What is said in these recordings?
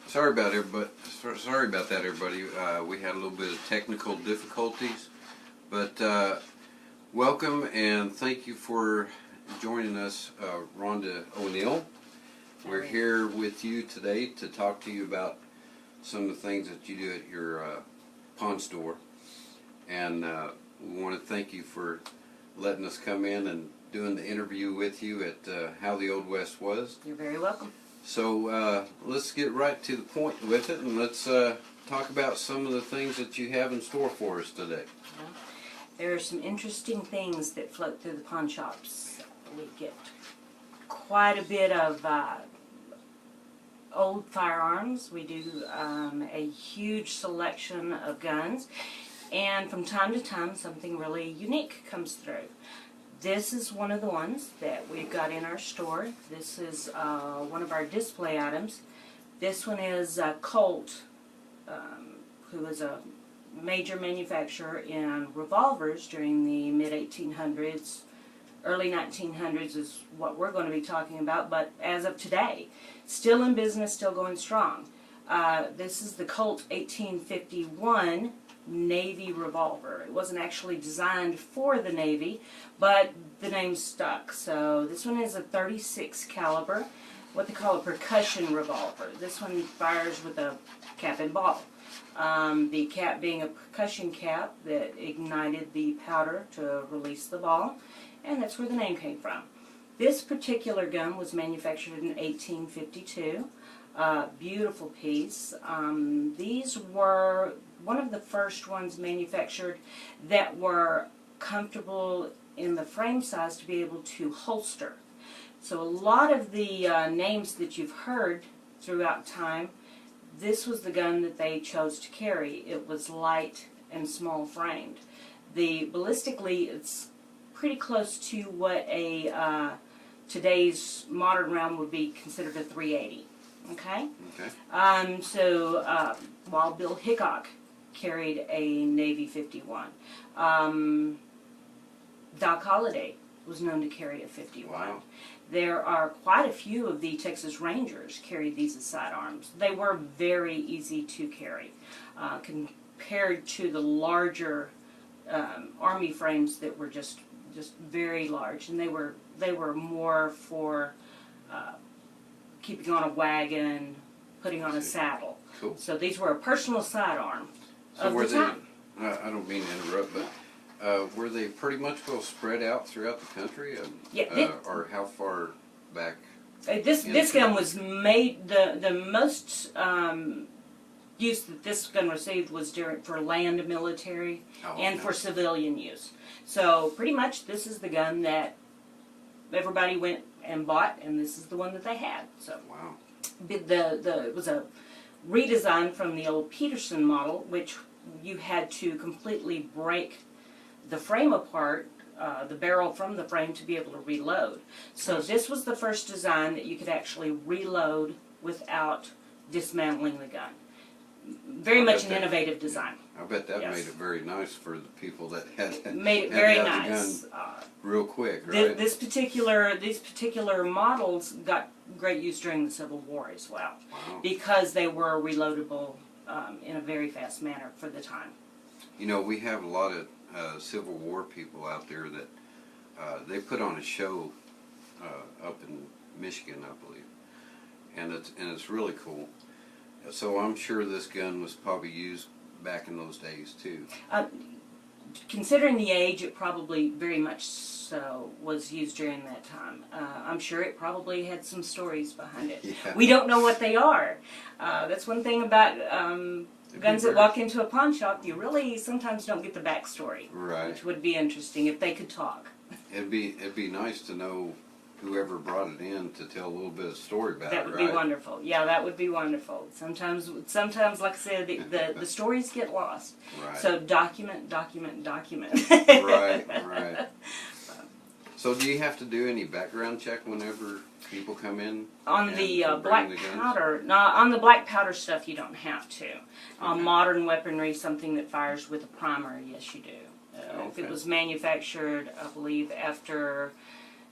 Sorry about everybody. Sorry about that, everybody. We had a little bit of technical difficulties, but welcome and thank you for joining us, Rhonda O'Neill. We're here with you today to talk to you about some of the things that you do at your pawn store, and we want to thank you for letting us come in and doing the interview with you at How the Old West Was. You're very welcome. So let's get right to the point with it, and let's talk about some of the things that you have in store for us today. Yeah. There are some interesting things that float through the pawn shops. We get quite a bit of old firearms. We do a huge selection of guns, and from time to time something really unique comes through. This is one of the ones that we've got in our store. This is one of our display items. This one is Colt, who is a major manufacturer in revolvers during the mid-1800s. Early 1900s is what we're going to be talking about, but as of today, still in business, still going strong. This is the Colt 1851 Navy revolver. It wasn't actually designed for the Navy, but the name stuck. So this one is a 36 caliber, what they call a percussion revolver. This one fires with a cap and ball. The cap being a percussion cap that ignited the powder to release the ball, and that's where the name came from. This particular gun was manufactured in 1852. Beautiful piece. These were one of the first ones manufactured that were comfortable in the frame size to be able to holster. So a lot of the names that you've heard throughout time, this was the gun that they chose to carry. It was light and small framed. Ballistically, it's pretty close to what a today's modern round would be considered a .380. Okay? Okay. So Wild Bill Hickok carried a Navy 51. Doc Holliday was known to carry a 51. Wow. There are quite a few of the Texas Rangers carried these as sidearms. They were very easy to carry compared to the larger Army frames that were just very large, and they were more for keeping on a wagon, putting on a saddle. Cool. So these were a personal sidearm So of were the time. I don't mean to interrupt, but were they pretty much well spread out throughout the country? Yeah. Or how far back? This gun was made, the most use that this gun received was for land military and for civilian use. So pretty much this is the gun that everybody went and bought, and this is the one that they had. So wow. It was a redesign from the old Peterson model, which you had to completely break the frame apart, the barrel from the frame, to be able to reload. So this was the first design that you could actually reload without dismantling the gun. Very much an innovative design. I bet that made it very nice for the people that had made it very the nice. gun real quick, right? These particular models got great use during the Civil War as well, because they were reloadable in a very fast manner for the time. You know, we have a lot of Civil War people out there that they put on a show up in Michigan, I believe, and it's really cool. So I'm sure this gun was probably used back in those days too. Considering the age, it probably very much so was used during that time. I'm sure it probably had some stories behind it. Yeah. We don't know what they are. That's one thing about guns that walk into a pawn shop. You really sometimes don't get the backstory, right? Which would be interesting if they could talk. It'd be nice to know whoever brought it in to tell a little bit of story about it. That would be wonderful. Yeah, that would be wonderful. Sometimes, like I said, the stories get lost. Right. So document. Right. So do you have to do any background check whenever people come in? On the black powder, no, on the black powder stuff you don't have to. On modern weaponry, something that fires with a primer, yes you do. If it was manufactured, I believe, after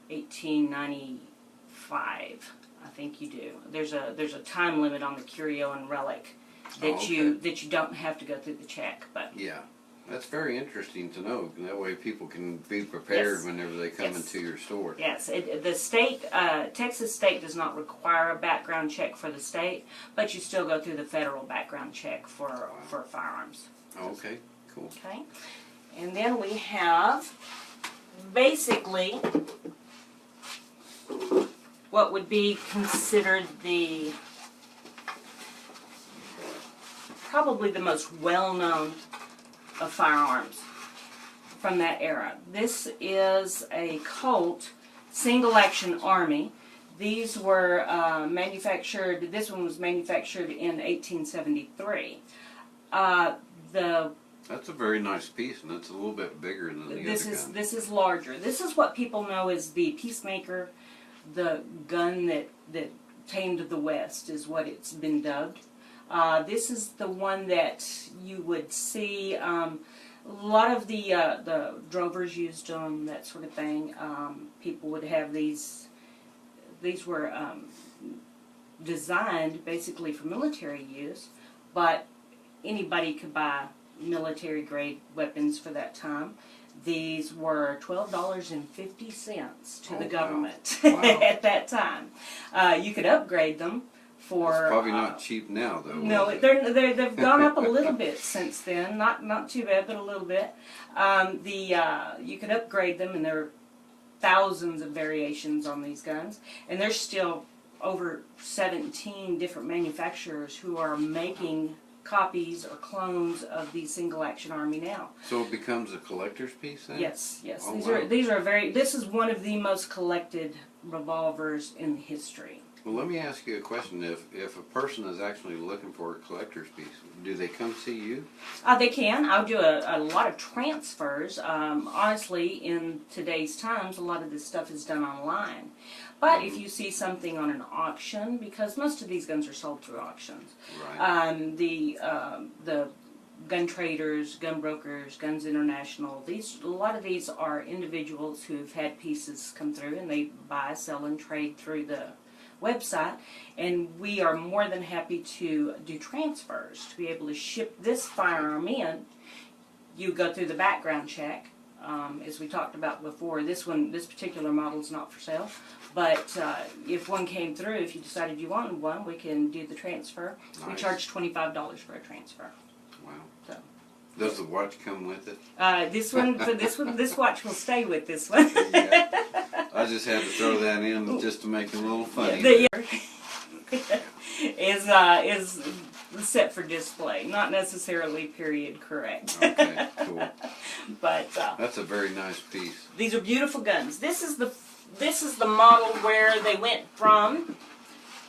1895, I think you do. There's a time limit on the curio and relic that Oh, okay. you don't have to go through the check. But Yeah, that's very interesting to know. That way people can be prepared Yes. whenever they come Yes. into your store. yes, the state, Texas state does not require a background check for the state, but you still go through the federal background check for firearms. Okay, cool. Okay, and then we have basically what would be considered probably the most well-known of firearms from that era. This is a Colt single-action Army. These were manufactured. This one was manufactured in 1873. That's a very nice piece, and it's a little bit bigger than the other gun. This is larger. This is what people know as the Peacemaker, the gun that tamed the West, is what it's been dubbed. This is the one that you would see. A lot of the drovers used them, that sort of thing. People would have these. These were designed basically for military use, but anybody could buy military grade weapons for that time. These were $12.50 to the government Wow. at that time. You could upgrade them for. It's probably not cheap now, though. No, is it? they've gone up a little bit since then. Not too bad, but a little bit. You could upgrade them, and there are thousands of variations on these guns, and there's still over 17 different manufacturers who are making copies or clones of the single action Army now. So it becomes a collector's piece then? Yes. Oh, These wow. are very. This is one of the most collected revolvers in history. Well, let me ask you a question. If a person is actually looking for a collector's piece, do they come see you? They can. I'll do a lot of transfers. Honestly, in today's times, a lot of this stuff is done online. But if you see something on an auction, because most of these guns are sold through auctions, Right. the gun traders, gun brokers, Guns International, a lot of these are individuals who've had pieces come through, and they buy, sell, and trade through the website, and we are more than happy to do transfers to be able to ship this firearm in. You go through the background check, as we talked about before. This particular model is not for sale, but if one came through, if you decided you wanted one, we can do the transfer. We Nice. charge $25 for a transfer. Wow. So. Does the watch come with it? This watch will stay with this one. Yeah. I just had to throw that in just to make it a little funny. The is set for display, not necessarily period correct. Okay, cool. But That's a very nice piece. these are beautiful guns. This is the model where they went from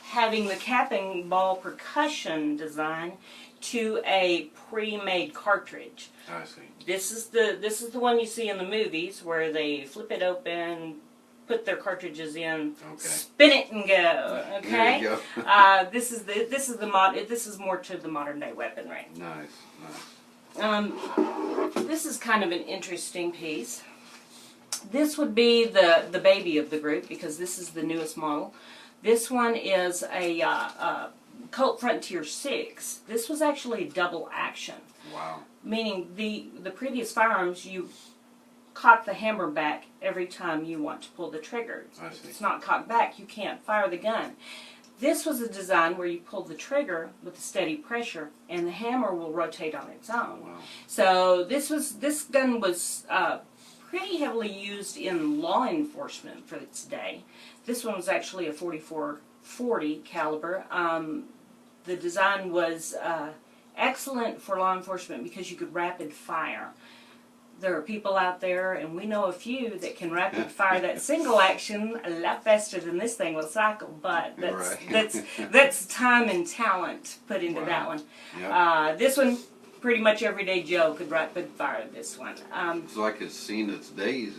having the cap and ball percussion design to a pre-made cartridge. I see. This is the one you see in the movies where they flip it open, put their cartridges in, Okay. spin it and go. Okay. There you go. This is more to the modern day weaponry. Nice, nice. This is kind of an interesting piece. This would be the baby of the group because this is the newest model. This one is a Colt Frontier 6. This was actually double action. Wow. Meaning the previous firearms, you cock the hammer back every time you want to pull the trigger. I If see. it's not cocked back, you can't fire the gun. This was a design where you pull the trigger with a steady pressure, and the hammer will rotate on its own. Wow. So this gun was pretty heavily used in law enforcement for its day. This one was actually a .44-40 caliber. The design was excellent for law enforcement because you could rapid fire. There are people out there, and we know a few that can rapid fire that single action a lot faster than this thing will cycle. But that's time and talent put into that one. Yep. This one, pretty much everyday Joe could rapid fire this one. It's like it's seen its days.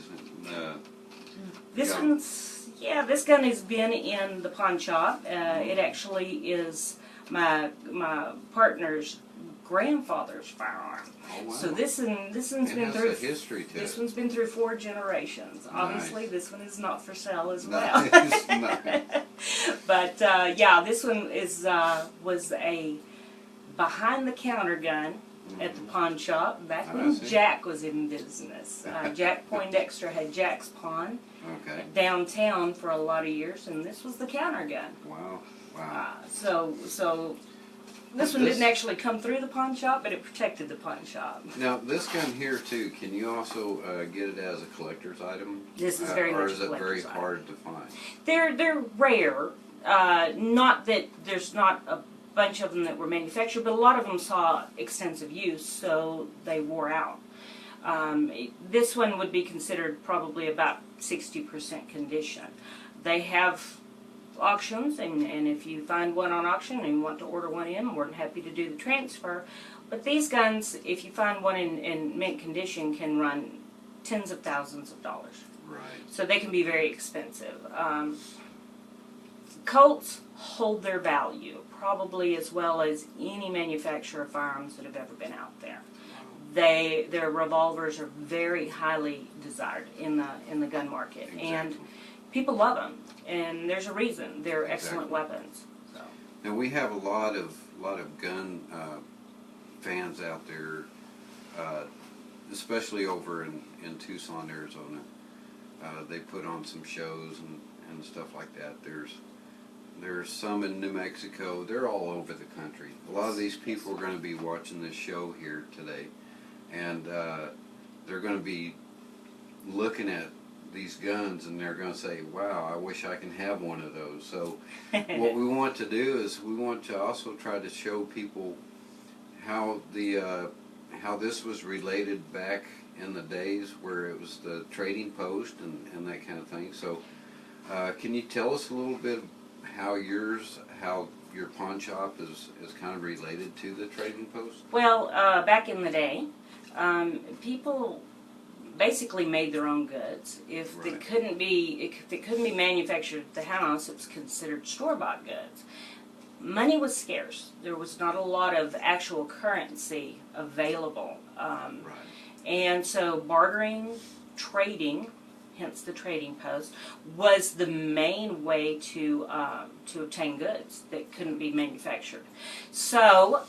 This gun. this gun has been in the pawn shop. It actually is my partner's grandfather's firearm. Oh, wow. So this one's It been has through a history to this it. one's been through 4 generations. Obviously, Nice. this one is not for sale as well. Nice, nice. But yeah, this one is was a behind-the-counter gun at the pawn shop back when Jack was in business. Jack Poindexter had Jack's Pawn downtown for a lot of years, and this was the counter gun. Wow, wow. So this one didn't actually come through the pawn shop, but it protected the pawn shop. Now, this gun here, too, can you also get it as a collector's item? This is very much a collector's item. Or is it very hard to find? They're rare. Not that there's not a bunch of them that were manufactured, but a lot of them saw extensive use, so they wore out. This one would be considered probably about 60% condition. They have auctions, and if you find one on auction and you want to order one in, I'm more than happy to do the transfer. But these guns, if you find one in mint condition, can run tens of thousands of dollars. Right. So they can be very expensive. Colts hold their value, probably as well as any manufacturer of firearms that have ever been out there. Their revolvers are very highly desired in the gun market, and people love them. And there's a reason. They're excellent weapons. So. Now we have a lot of gun fans out there, especially over in Tucson, Arizona. They put on some shows and stuff like that. There's some in New Mexico. They're all over the country. A lot of these people are going to be watching this show here today, and they're going to be looking at these guns, and they're going to say, wow, I wish I can have one of those. So what we want to do is we want to also try to show people how this was related back in the days where it was the trading post and that kind of thing. So can you tell us a little bit how your pawn shop is kind of related to the trading post? Well, back in the day, people basically made their own goods. If it couldn't be manufactured at the house, it was considered store-bought goods. Money was scarce. There was not a lot of actual currency available, and so bartering, trading, hence the trading post, was the main way to obtain goods that couldn't be manufactured. So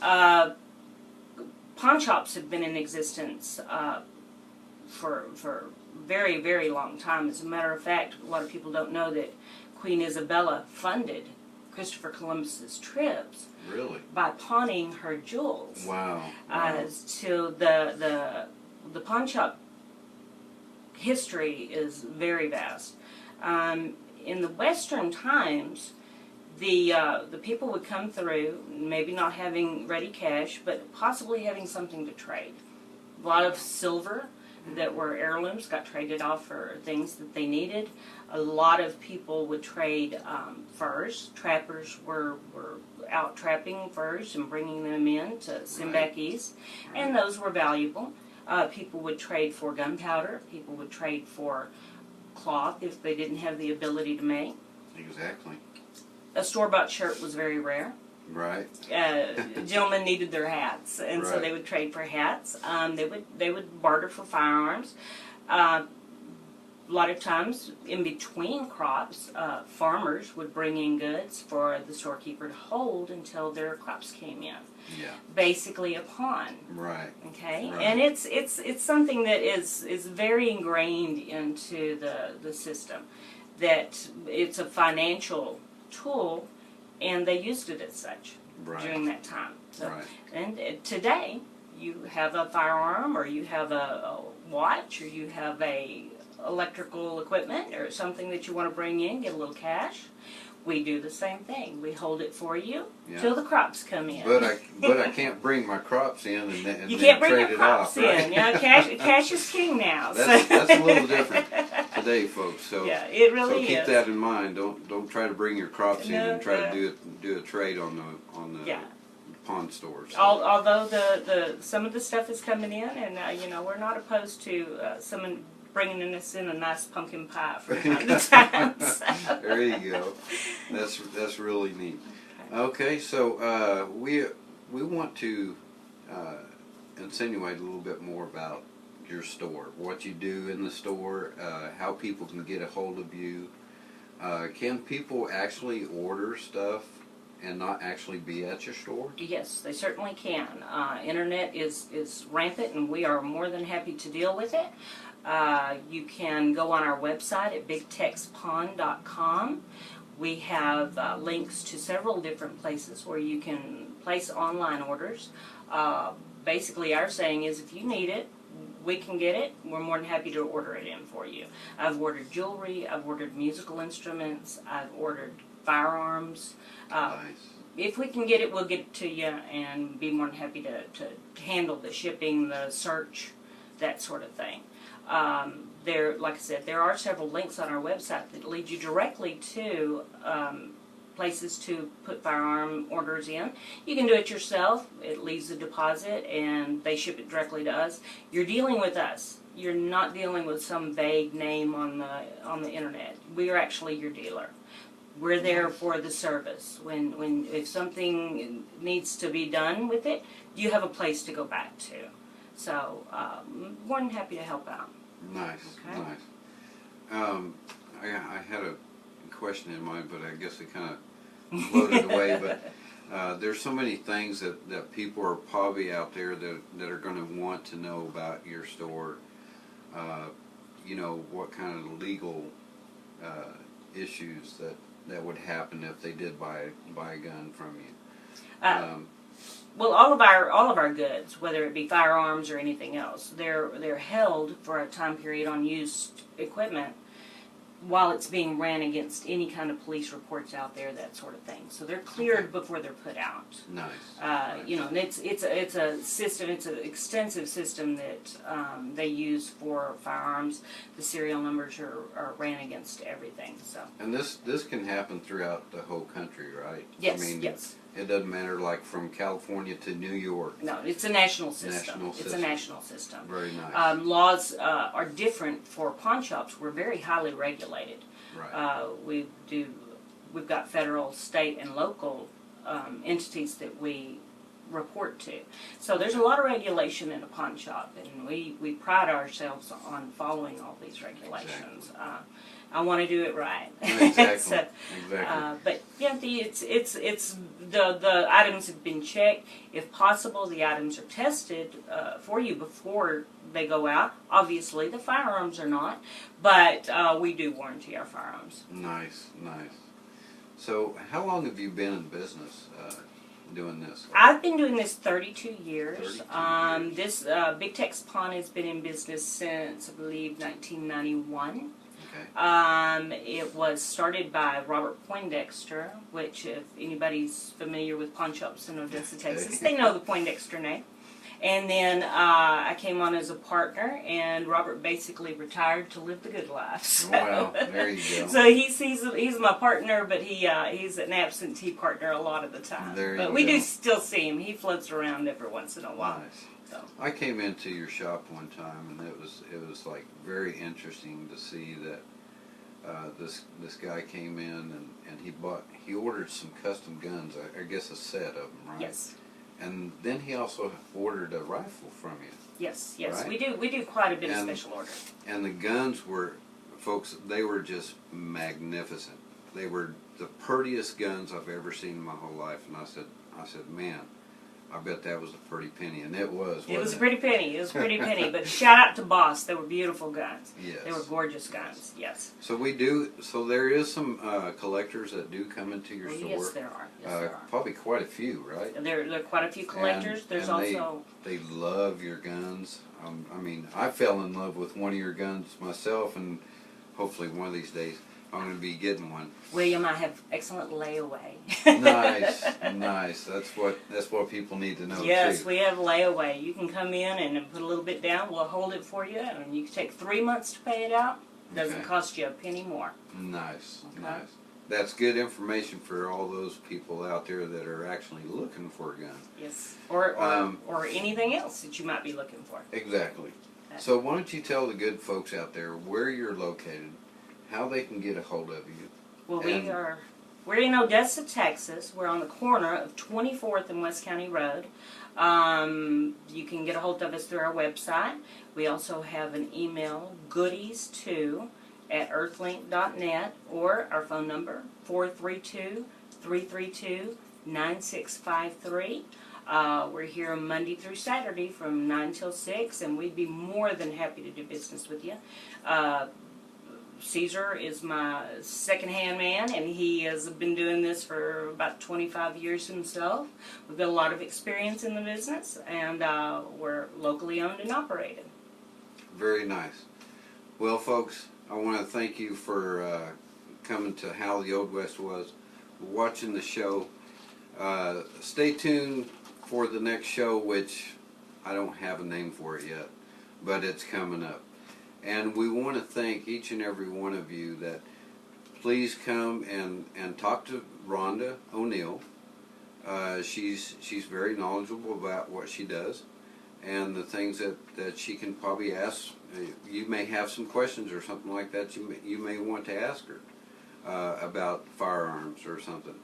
pawn shops have been in existence for a very, very long time. As a matter of fact, a lot of people don't know that Queen Isabella funded Christopher Columbus's trips by pawning her jewels. Wow. So the pawn shop history is very vast. In the Western times, the people would come through, maybe not having ready cash, but possibly having something to trade. A lot of silver that were heirlooms got traded off for things that they needed. A lot of people would trade furs. Trappers were out trapping furs and bringing them in to send back east, and those were valuable. People would trade for gunpowder. People would trade for cloth if they didn't have the ability to make. Exactly. A store-bought shirt was very rare. Right. Gentlemen needed their hats, and so they would trade for hats. They would barter for firearms. A lot of times, in between crops, farmers would bring in goods for the storekeeper to hold until their crops came in. Yeah. Basically, a pawn. Right. Okay. Right. And it's something that is very ingrained into the system. That it's a financial tool, and they used it as such during that time. So, and today, you have a firearm, or you have a watch, or you have a electrical equipment, or something that you want to bring in, get a little cash. We do the same thing. We hold it for you till the crops come in. But I can't bring my crops in and you then can't bring trade your it crops off, right? in. You know, cash is king now. That's a little different today, folks. So yeah, it really is. So keep is. that in mind. Don't try to bring your crops in and try to do a trade on the pawn stores. So. Although the some of the stuff is coming in, and you know, we're not opposed to someone bringing us in a nice pumpkin pie from time to time. So. There you go. That's really neat. Okay, so we want to insinuate a little bit more about your store, what you do in the store, how people can get a hold of you, Can people actually order stuff and not actually be at your store? Yes, they certainly can. Internet is rampant, and we are more than happy to deal with it. You can go on our website at bigtexpond.com. We have links to several different places where you can place online orders. Basically, our saying is if you need it, we can get it. We're more than happy to order it in for you. I've ordered jewelry. I've ordered musical instruments. I've ordered firearms. Nice. If we can get it, we'll get it to you and be more than happy to handle the shipping, the search, that sort of thing. Like I said, there are several links on our website that lead you directly to places to put firearm orders in. You can do it yourself. It leaves a deposit and they ship it directly to us. You're dealing with us. You're not dealing with some vague name on the internet. We are actually your dealer. We're there for the service. If something needs to be done with it, you have a place to go back to. So, more than happy to help out. Nice, Okay. nice. I had a question in mind, but I guess it kind of floated away. But there's so many things that people are probably out there that are going to want to know about your store. You know, what kind of legal issues that would happen if they did buy a gun from you. Well, all of our goods, whether it be firearms or anything else, they're held for a time period on used equipment while it's being ran against any kind of police reports out there, that sort of thing. So they're cleared before they're put out. Nice. You know, and it's a system. It's an extensive system that they use for firearms. The serial numbers are ran against everything. So. And this can happen throughout the whole country, right? Yes. I mean, yes. It doesn't matter, like from California to New York. No, it's a national system. It's a national system. Very nice. Laws are different for pawn shops. We're very highly regulated. Right. We've got federal, state, and local entities that we report to. So there's a lot of regulation in a pawn shop, and we pride ourselves on following all these regulations. Exactly. I want to do it right. Exactly. So, exactly. but yeah, the items have been checked. If possible, the items are tested for you before they go out. Obviously, the firearms are not, but we do warranty our firearms. Nice, nice. So, how long have you been in business doing this? I've been doing this 32 years. 32 years. This Big Tex Pawn has been in business since, I believe, 1991. Okay. It was started by Robert Poindexter, which, if anybody's familiar with pawn shops in Odessa, Texas, they know the Poindexter name. And then I came on as a partner, and Robert basically retired to live the good life. So, wow, there you go. So he's my partner, but he's an absentee partner a lot of the time. But we do still see him. He floats around every once in a while. Nice. So. I came into your shop one time, and it was like very interesting to see that this guy came in and he ordered some custom guns. I guess a set of them, right? Yes. And then he also ordered a rifle from you. Yes, right? we do quite a bit of special orders. And the guns were, folks, they were just magnificent. They were the prettiest guns I've ever seen in my whole life. And I said, man, I bet that was a pretty penny, and it was. It was a pretty penny. It was a pretty penny. But shout out to Boss. They were beautiful guns. Yes. They were gorgeous guns. Yes. So there is some collectors that do come into your store. Yes, there are. Yes, there are. Probably quite a few, right? There are quite a few collectors. There's also. They love your guns. I mean, I fell in love with one of your guns myself, and hopefully one of these days I'm going to be getting one. William, I have excellent layaway. Nice, nice. That's what people need to know. Yes, too. we have layaway. You can come in and put a little bit down. We'll hold it for you, and you can take 3 months to pay it out. Doesn't Okay. cost you a penny more. Nice, Okay. nice. That's good information for all those people out there that are actually looking for a gun. Yes, or anything else that you might be looking for. Exactly. So why don't you tell the good folks out there where you're located, how they can get a hold of you. Well, we're in Odessa, Texas. We're on the corner of 24th and West County Road. You can get a hold of us through our website. We also have an email, goodies2 earthlink.net, or our phone number 432-332-9653. We're here Monday through Saturday from 9 till 6, and we'd be more than happy to do business with you. Caesar is my second-hand man, and he has been doing this for about 25 years himself. We've got a lot of experience in the business, and we're locally owned and operated. Very nice. Well, folks, I want to thank you for coming to How the Old West Was, watching the show. Stay tuned for the next show, which I don't have a name for it yet, but it's coming up. And we want to thank each and every one of you that please come and talk to Rhonda O'Neill. She's very knowledgeable about what she does and the things that she can probably ask. You may have some questions or something like that you may want to ask her about firearms or something.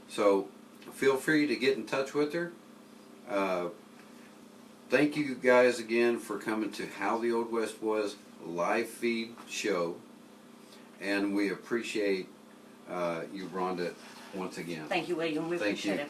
So feel free to get in touch with her. Thank you guys again for coming to How the Old West Was live feed show, and we appreciate you, Rhonda, once again. Thank you, William. We appreciate it.